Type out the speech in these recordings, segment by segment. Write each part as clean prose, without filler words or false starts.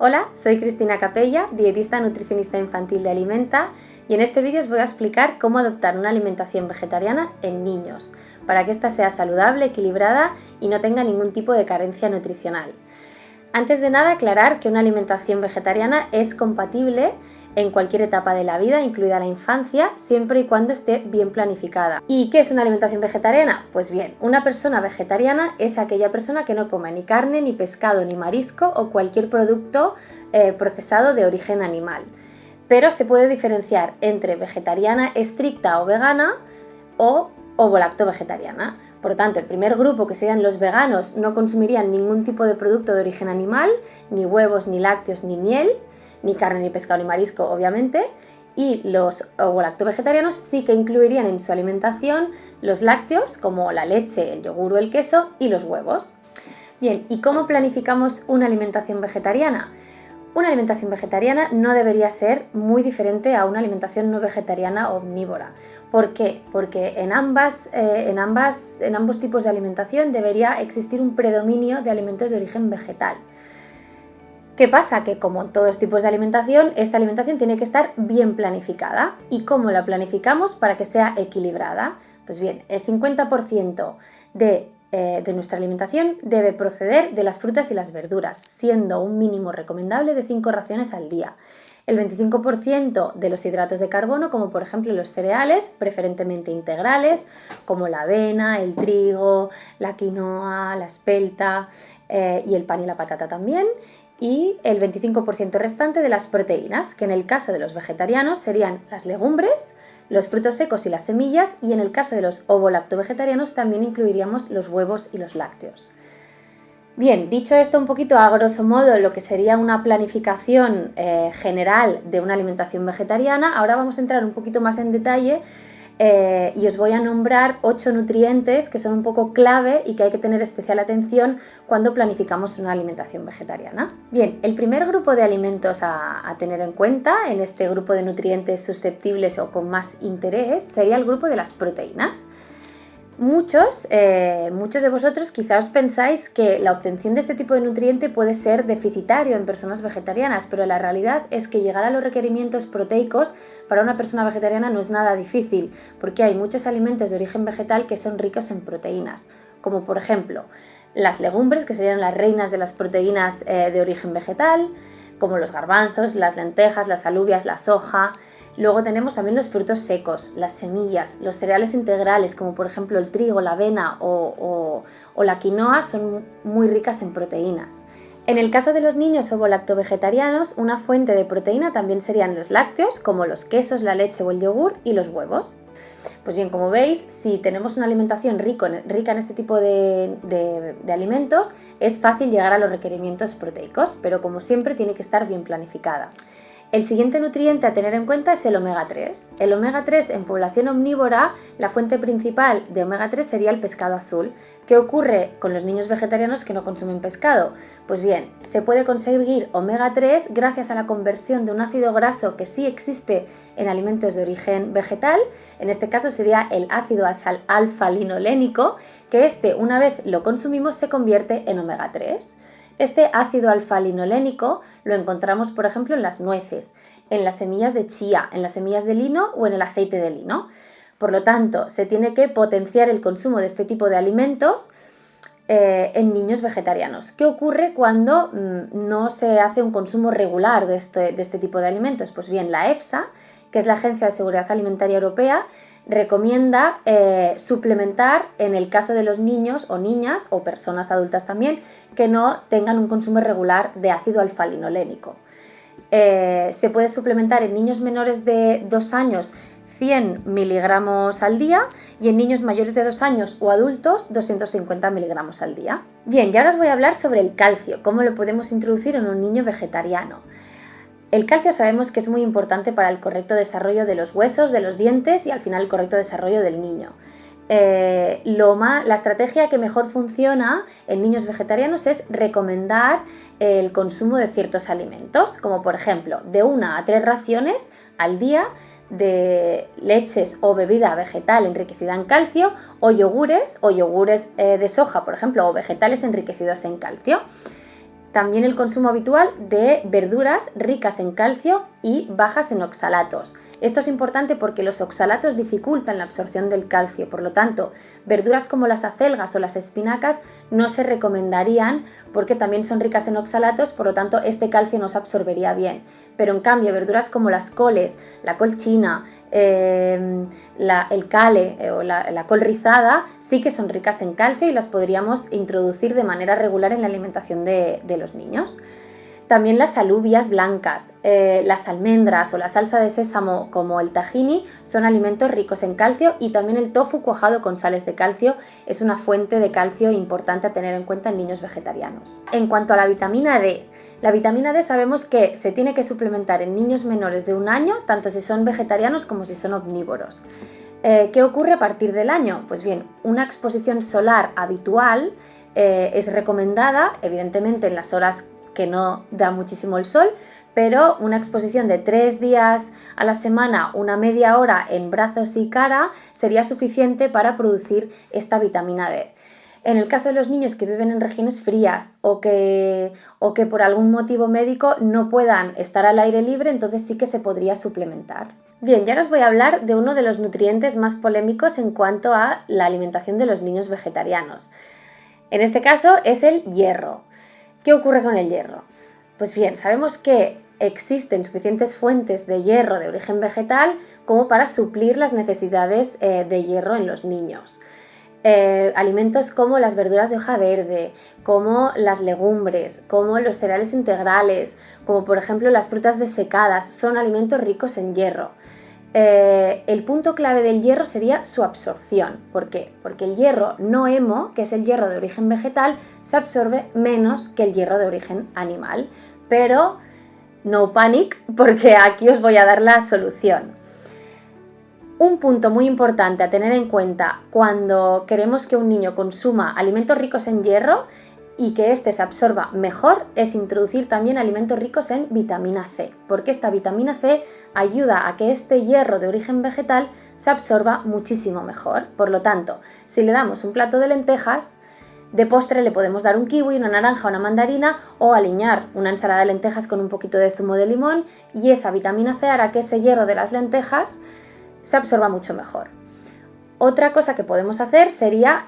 Hola, soy Cristina Capella, dietista nutricionista infantil de Alimenta, y en este vídeo os voy a explicar cómo adoptar una alimentación vegetariana en niños, para que ésta sea saludable, equilibrada y no tenga ningún tipo de carencia nutricional. Antes de nada, aclarar que una alimentación vegetariana es compatible en cualquier etapa de la vida, incluida la infancia, siempre y cuando esté bien planificada. ¿Y qué es una alimentación vegetariana? Pues bien, una persona vegetariana es aquella persona que no come ni carne, ni pescado, ni marisco o cualquier producto procesado de origen animal. Pero se puede diferenciar entre vegetariana estricta o vegana o ovo-lacto-vegetariana. Por lo tanto, el primer grupo, que serían los veganos, no consumirían ningún tipo de producto de origen animal, ni huevos, ni lácteos, ni miel, ni carne, ni pescado, ni marisco, obviamente, y los ovo-lacto-vegetarianos sí que incluirían en su alimentación los lácteos, como la leche, el yogur o el queso, y los huevos. Bien, ¿y cómo planificamos una alimentación vegetariana? Una alimentación vegetariana no debería ser muy diferente a una alimentación no vegetariana omnívora. ¿Por qué? Porque en ambos tipos de alimentación debería existir un predominio de alimentos de origen vegetal. ¿Qué pasa? Que como en todos los tipos de alimentación, esta alimentación tiene que estar bien planificada. ¿Y cómo la planificamos para que sea equilibrada? Pues bien, el 50% de nuestra alimentación debe proceder de las frutas y las verduras, siendo un mínimo recomendable de 5 raciones al día. El 25% de los hidratos de carbono, como por ejemplo los cereales, preferentemente integrales, como la avena, el trigo, la quinoa, la espelta y el pan y la patata también. Y el 25% restante de las proteínas, que en el caso de los vegetarianos serían las legumbres, los frutos secos y las semillas, y en el caso de los ovo-lacto-vegetarianos también incluiríamos los huevos y los lácteos. Bien, dicho esto un poquito a grosso modo lo que sería una planificación general de una alimentación vegetariana, ahora vamos a entrar un poquito más en detalle y os voy a nombrar 8 nutrientes que son un poco clave y que hay que tener especial atención cuando planificamos una alimentación vegetariana. Bien, el primer grupo de alimentos a tener en cuenta en este grupo de nutrientes susceptibles o con más interés sería el grupo de las proteínas. Muchos de vosotros quizás pensáis que la obtención de este tipo de nutriente puede ser deficitario en personas vegetarianas, pero la realidad es que llegar a los requerimientos proteicos para una persona vegetariana no es nada difícil, porque hay muchos alimentos de origen vegetal que son ricos en proteínas, como por ejemplo las legumbres, que serían las reinas de las proteínas de origen vegetal, como los garbanzos, las lentejas, las alubias, la soja. Luego tenemos también los frutos secos, las semillas, los cereales integrales, como por ejemplo el trigo, la avena o la quinoa, son muy ricas en proteínas. En el caso de los niños ovo-lacto-vegetarianos, una fuente de proteína también serían los lácteos, como los quesos, la leche o el yogur, y los huevos. Pues bien, como veis, si tenemos una alimentación rica en este tipo de alimentos, es fácil llegar a los requerimientos proteicos, pero como siempre tiene que estar bien planificada. El siguiente nutriente a tener en cuenta es el omega 3. El omega 3 en población omnívora, la fuente principal de omega 3 sería el pescado azul. ¿Qué ocurre con los niños vegetarianos que no consumen pescado? Pues bien, se puede conseguir omega 3 gracias a la conversión de un ácido graso que sí existe en alimentos de origen vegetal. En este caso sería el ácido alfa-linolénico, que una vez lo consumimos se convierte en omega 3. Este ácido alfa-linolénico lo encontramos, por ejemplo, en las nueces, en las semillas de chía, en las semillas de lino o en el aceite de lino. Por lo tanto, se tiene que potenciar el consumo de este tipo de alimentos en niños vegetarianos. ¿Qué ocurre cuando no se hace un consumo regular de este tipo de alimentos? Pues bien, la EFSA, que es la Agencia de Seguridad Alimentaria Europea, recomienda suplementar en el caso de los niños o niñas o personas adultas también que no tengan un consumo regular de ácido alfa-linolénico. Se puede suplementar en niños menores de 2 años 100 miligramos al día y en niños mayores de 2 años o adultos 250 miligramos al día. Bien, y ahora os voy a hablar sobre el calcio, cómo lo podemos introducir en un niño vegetariano. El calcio sabemos que es muy importante para el correcto desarrollo de los huesos, de los dientes y al final el correcto desarrollo del niño. La estrategia que mejor funciona en niños vegetarianos es recomendar el consumo de ciertos alimentos, como por ejemplo de 1 a 3 raciones al día de leches o bebida vegetal enriquecida en calcio o yogures de soja, por ejemplo, o vegetales enriquecidos en calcio. También el consumo habitual de verduras ricas en calcio y bajas en oxalatos. Esto es importante porque los oxalatos dificultan la absorción del calcio, por lo tanto, verduras como las acelgas o las espinacas no se recomendarían porque también son ricas en oxalatos, por lo tanto, este calcio no se absorbería bien. Pero en cambio, verduras como las coles, la col china, el cale o la col rizada sí que son ricas en calcio y las podríamos introducir de manera regular en la alimentación de los niños. También las alubias blancas, las almendras o la salsa de sésamo como el tahini son alimentos ricos en calcio, y también el tofu cuajado con sales de calcio es una fuente de calcio importante a tener en cuenta en niños vegetarianos. En cuanto a la vitamina D sabemos que se tiene que suplementar en niños menores de 1 año, tanto si son vegetarianos como si son omnívoros. ¿Qué ocurre a partir del año? Pues bien, una exposición solar habitual es recomendada, evidentemente en las horas que no da muchísimo el sol, pero una exposición de 3 días a la semana, una media hora en brazos y cara, sería suficiente para producir esta vitamina D. En el caso de los niños que viven en regiones frías o que por algún motivo médico no puedan estar al aire libre, entonces sí que se podría suplementar. Bien, ya os voy a hablar de uno de los nutrientes más polémicos en cuanto a la alimentación de los niños vegetarianos. En este caso es el hierro. ¿Qué ocurre con el hierro? Pues bien, sabemos que existen suficientes fuentes de hierro de origen vegetal como para suplir las necesidades de hierro en los niños. Alimentos como las verduras de hoja verde, como las legumbres, como los cereales integrales, como por ejemplo las frutas desecadas, son alimentos ricos en hierro. El punto clave del hierro sería su absorción. ¿Por qué? Porque el hierro no hemo, que es el hierro de origen vegetal, se absorbe menos que el hierro de origen animal. Pero no panic, porque aquí os voy a dar la solución. Un punto muy importante a tener en cuenta cuando queremos que un niño consuma alimentos ricos en hierro y que éste se absorba mejor es introducir también alimentos ricos en vitamina C, porque esta vitamina C ayuda a que este hierro de origen vegetal se absorba muchísimo mejor. Por lo tanto, si le damos un plato de lentejas, de postre le podemos dar un kiwi, una naranja, una mandarina, o aliñar una ensalada de lentejas con un poquito de zumo de limón, y esa vitamina C hará que ese hierro de las lentejas se absorba mucho mejor. Otra cosa que podemos hacer sería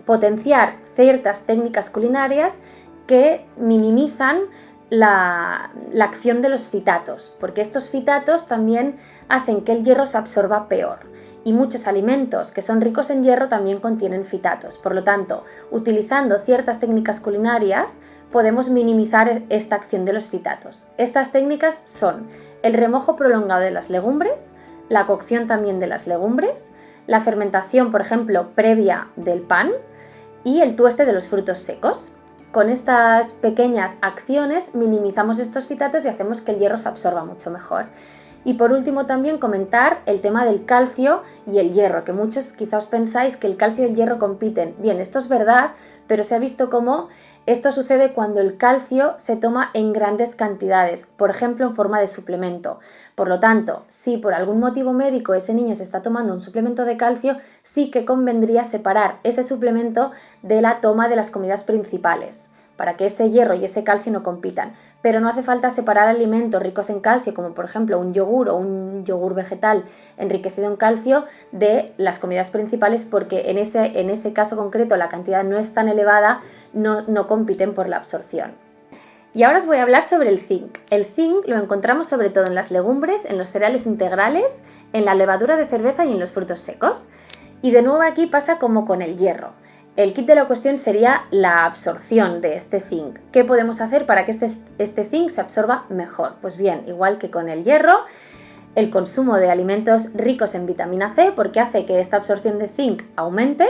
potenciar ciertas técnicas culinarias que minimizan la acción de los fitatos, porque estos fitatos también hacen que el hierro se absorba peor. Y muchos alimentos que son ricos en hierro también contienen fitatos. Por lo tanto, utilizando ciertas técnicas culinarias podemos minimizar esta acción de los fitatos. Estas técnicas son el remojo prolongado de las legumbres, la cocción también de las legumbres, la fermentación, por ejemplo, previa del pan, y el tueste de los frutos secos. Con estas pequeñas acciones minimizamos estos fitatos y hacemos que el hierro se absorba mucho mejor. Y por último también comentar el tema del calcio y el hierro, que muchos quizás pensáis que el calcio y el hierro compiten. Bien, esto es verdad, pero se ha visto cómo esto sucede cuando el calcio se toma en grandes cantidades, por ejemplo en forma de suplemento. Por lo tanto, si por algún motivo médico ese niño se está tomando un suplemento de calcio, sí que convendría separar ese suplemento de la toma de las comidas principales, para que ese hierro y ese calcio no compitan. Pero no hace falta separar alimentos ricos en calcio, como por ejemplo un yogur o un yogur vegetal enriquecido en calcio, de las comidas principales, porque en ese caso concreto la cantidad no es tan elevada, no compiten por la absorción. Y ahora os voy a hablar sobre el zinc. El zinc lo encontramos sobre todo en las legumbres, en los cereales integrales, en la levadura de cerveza y en los frutos secos. Y de nuevo aquí pasa como con el hierro. El kit de la cuestión sería la absorción de este zinc. ¿Qué podemos hacer para que este zinc se absorba mejor? Pues bien, igual que con el hierro, el consumo de alimentos ricos en vitamina C, porque hace que esta absorción de zinc aumente,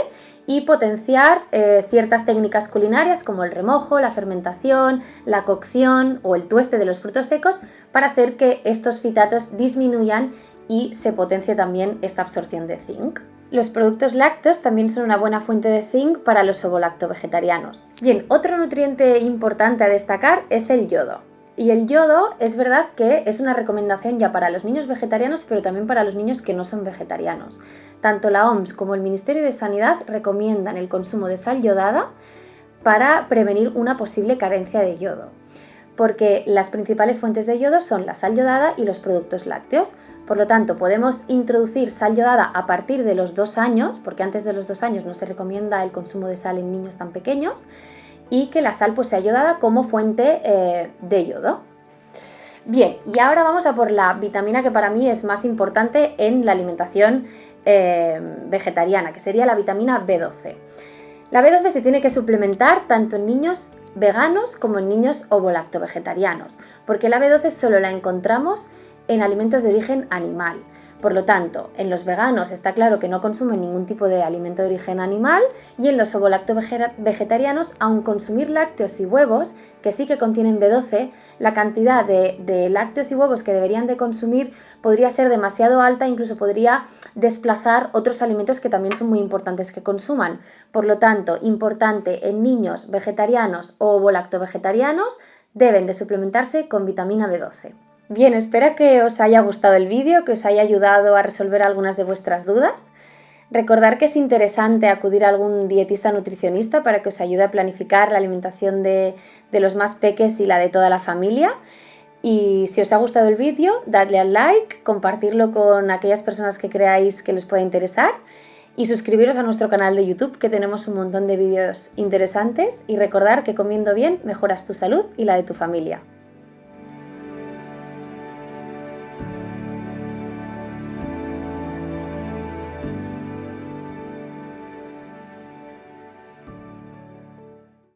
y potenciar ciertas técnicas culinarias como el remojo, la fermentación, la cocción o el tueste de los frutos secos, para hacer que estos fitatos disminuyan y se potencie también esta absorción de zinc. Los productos lácteos también son una buena fuente de zinc para los ovolacto-vegetarianos. Bien, otro nutriente importante a destacar es el yodo. Y el yodo es verdad que es una recomendación ya para los niños vegetarianos, pero también para los niños que no son vegetarianos. Tanto la OMS como el Ministerio de Sanidad recomiendan el consumo de sal yodada para prevenir una posible carencia de yodo, porque las principales fuentes de yodo son la sal yodada y los productos lácteos. Por lo tanto, podemos introducir sal yodada a partir de los 2 años, porque antes de los 2 años no se recomienda el consumo de sal en niños tan pequeños, y que la sal pues sea yodada como fuente de yodo. Bien, y ahora vamos a por la vitamina que para mí es más importante en la alimentación vegetariana, que sería la vitamina B12. La B12 se tiene que suplementar tanto en niños veganos como en niños ovolacto-vegetarianos, porque la B12 solo la encontramos en alimentos de origen animal. Por lo tanto, en los veganos está claro que no consumen ningún tipo de alimento de origen animal, y en los ovolacto-vegetarianos, aun consumir lácteos y huevos, que sí que contienen B12, la cantidad de lácteos y huevos que deberían de consumir podría ser demasiado alta, incluso podría desplazar otros alimentos que también son muy importantes que consuman. Por lo tanto, importante en niños vegetarianos o ovolacto-vegetarianos, deben de suplementarse con vitamina B12. Bien, espero que os haya gustado el vídeo, que os haya ayudado a resolver algunas de vuestras dudas. Recordad que es interesante acudir a algún dietista nutricionista para que os ayude a planificar la alimentación de los más peques y la de toda la familia. Y si os ha gustado el vídeo, dadle al like, compartirlo con aquellas personas que creáis que les pueda interesar y suscribiros a nuestro canal de YouTube, que tenemos un montón de vídeos interesantes, y recordar que comiendo bien mejoras tu salud y la de tu familia.